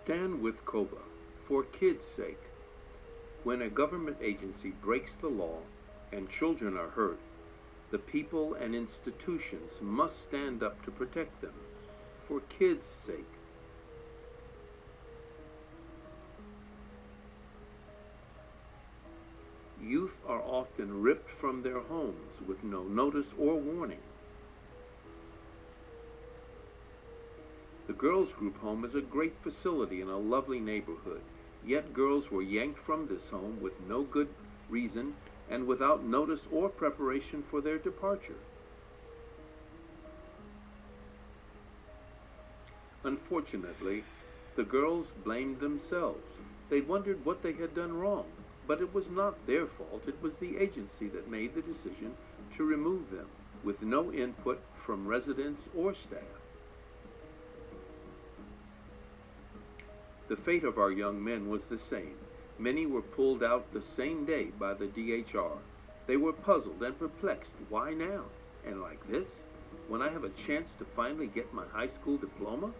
Stand with COBA for kids' sake. When a government agency breaks the law and children are hurt, the people and institutions must stand up to protect them for kids' sake. Youth are often ripped from their homes with no notice or warning. The girls' group home is a great facility in a lovely neighborhood, yet girls were yanked from this home with no good reason and without notice or preparation for their departure. Unfortunately, the girls blamed themselves. They wondered what they had done wrong, but it was not their fault. It was the agency that made the decision to remove them, with no input from residents or staff. The fate of our young men was the same. Many were pulled out the same day by the DHR. They were puzzled and perplexed. Why now? And like this? When I have a chance to finally get my high school diploma?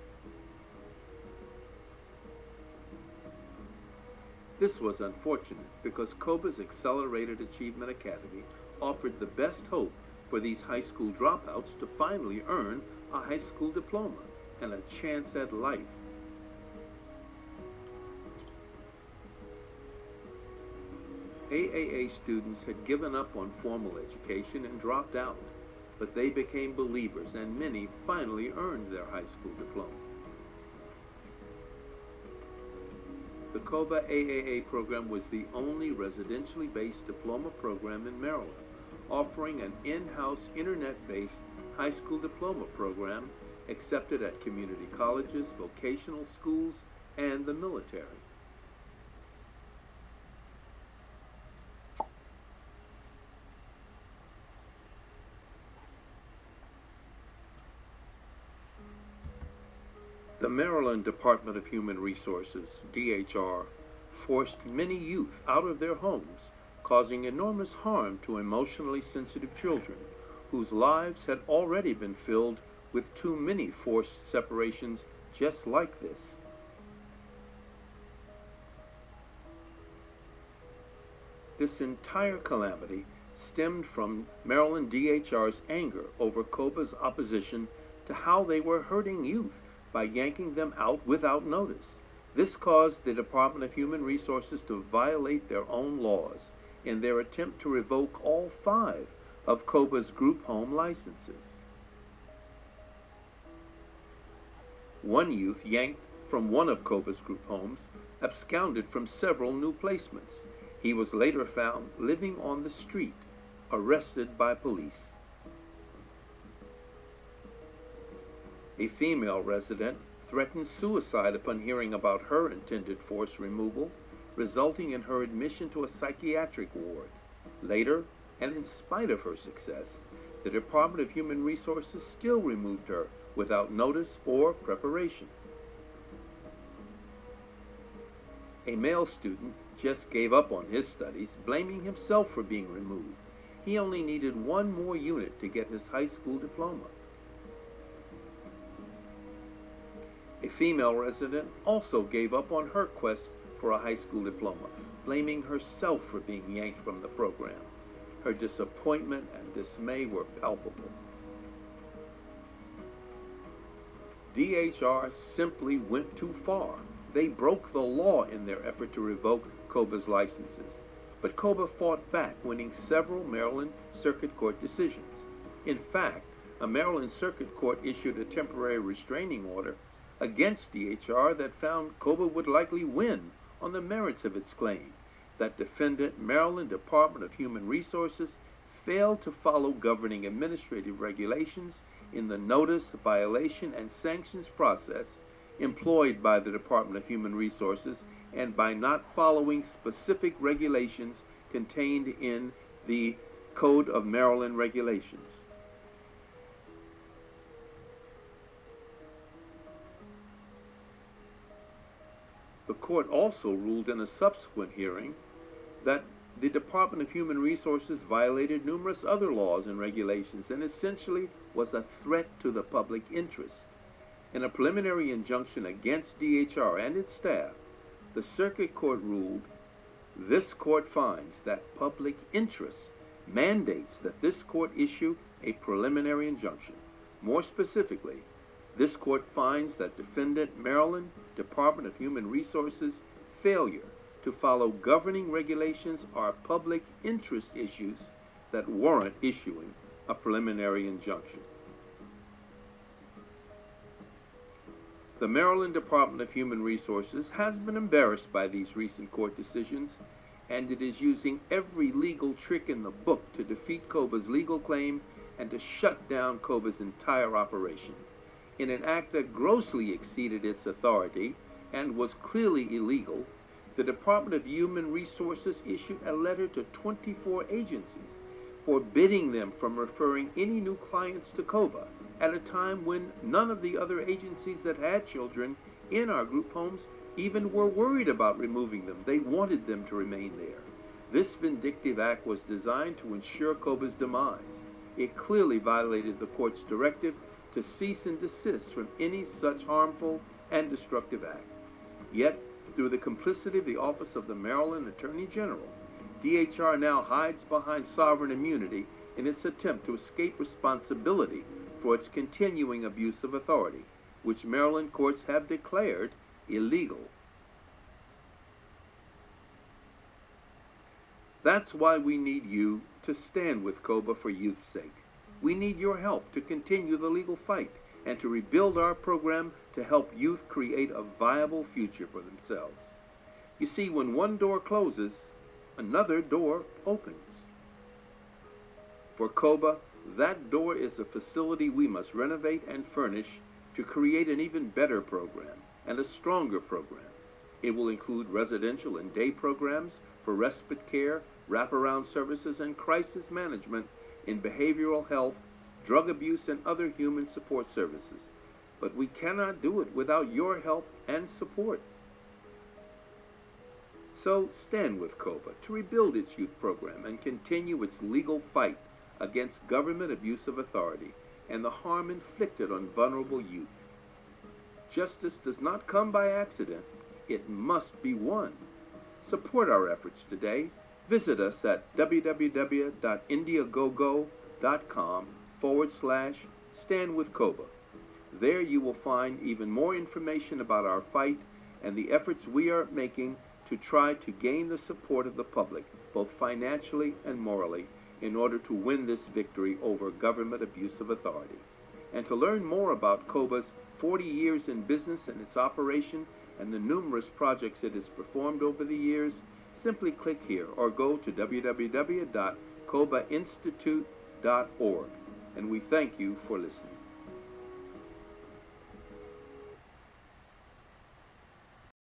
This was unfortunate because COBA's Accelerated Achievement Academy offered the best hope for these high school dropouts to finally earn a high school diploma and a chance at life. AAA students had given up on formal education and dropped out, but they became believers and many finally earned their high school diploma. The COBA AAA program was the only residentially based diploma program in Maryland, offering an in-house internet-based high school diploma program accepted at community colleges, vocational schools, and the military. The Maryland Department of Human Resources, DHR, forced many youth out of their homes, causing enormous harm to emotionally sensitive children whose lives had already been filled with too many forced separations just like this. This entire calamity stemmed from Maryland DHR's anger over COBA's opposition to how they were hurting youth by yanking them out without notice. This caused the Department of Human Resources to violate their own laws in their attempt to revoke all 5 of COBA's group home licenses. One youth yanked from one of COBA's group homes absconded from several new placements. He was later found living on the street, arrested by police. A female resident threatened suicide upon hearing about her intended forced removal, resulting in her admission to a psychiatric ward. Later, and in spite of her success, the Department of Human Resources still removed her without notice or preparation. A male student just gave up on his studies, blaming himself for being removed. He only needed one more unit to get his high school diploma. A female resident also gave up on her quest for a high school diploma, blaming herself for being yanked from the program. Her disappointment and dismay were palpable. DHR simply went too far. They broke the law in their effort to revoke COBA's licenses, but COBA fought back, winning several Maryland Circuit Court decisions. In fact, a Maryland Circuit Court issued a temporary restraining order against DHR that found COBA would likely win on the merits of its claim that defendant Maryland Department of Human Resources failed to follow governing administrative regulations in the notice, violation, and sanctions process employed by the Department of Human Resources and by not following specific regulations contained in the Code of Maryland Regulations. The court also ruled in a subsequent hearing that the Department of Human Resources violated numerous other laws and regulations and essentially was a threat to the public interest. In a preliminary injunction against DHR and its staff, the Circuit Court ruled, "This court finds that public interest mandates that this court issue a preliminary injunction. More specifically, this court finds that defendant Maryland Department of Human Resources failure to follow governing regulations are public interest issues that warrant issuing a preliminary injunction." The Maryland Department of Human Resources has been embarrassed by these recent court decisions, and it is using every legal trick in the book to defeat COBA's legal claim and to shut down COBA's entire operation. In an act that grossly exceeded its authority and was clearly illegal, the Department of Human Resources issued a letter to 24 agencies forbidding them from referring any new clients to COBA at a time when none of the other agencies that had children in our group homes even were worried about removing them. They wanted them to remain there. This vindictive act was designed to ensure COBA's demise. It clearly violated the court's directive to cease and desist from any such harmful and destructive act. Yet, through the complicity of the Office of the Maryland Attorney General, DHR now hides behind sovereign immunity in its attempt to escape responsibility for its continuing abuse of authority, which Maryland courts have declared illegal. That's why we need you to stand with COBA for youth's sake. We need your help to continue the legal fight and to rebuild our program to help youth create a viable future for themselves. You see, when one door closes, another door opens. For COBA, that door is a facility we must renovate and furnish to create an even better program and a stronger program. It will include residential and day programs for respite care, wraparound services, and crisis management in behavioral health, drug abuse, and other human support services. But we cannot do it without your help and support. So stand with COBA to rebuild its youth program and continue its legal fight against government abuse of authority and the harm inflicted on vulnerable youth. Justice does not come by accident. It must be won. Support our efforts today. Visit us at www.indiegogo.com/standwithcoba. There you will find even more information about our fight and the efforts we are making to try to gain the support of the public, both financially and morally, in order to win this victory over government abuse of authority. And to learn more about COBA's 40 years in business and its operation and the numerous projects it has performed over the years, simply click here or go to www.cobainstitute.org. And we thank you for listening.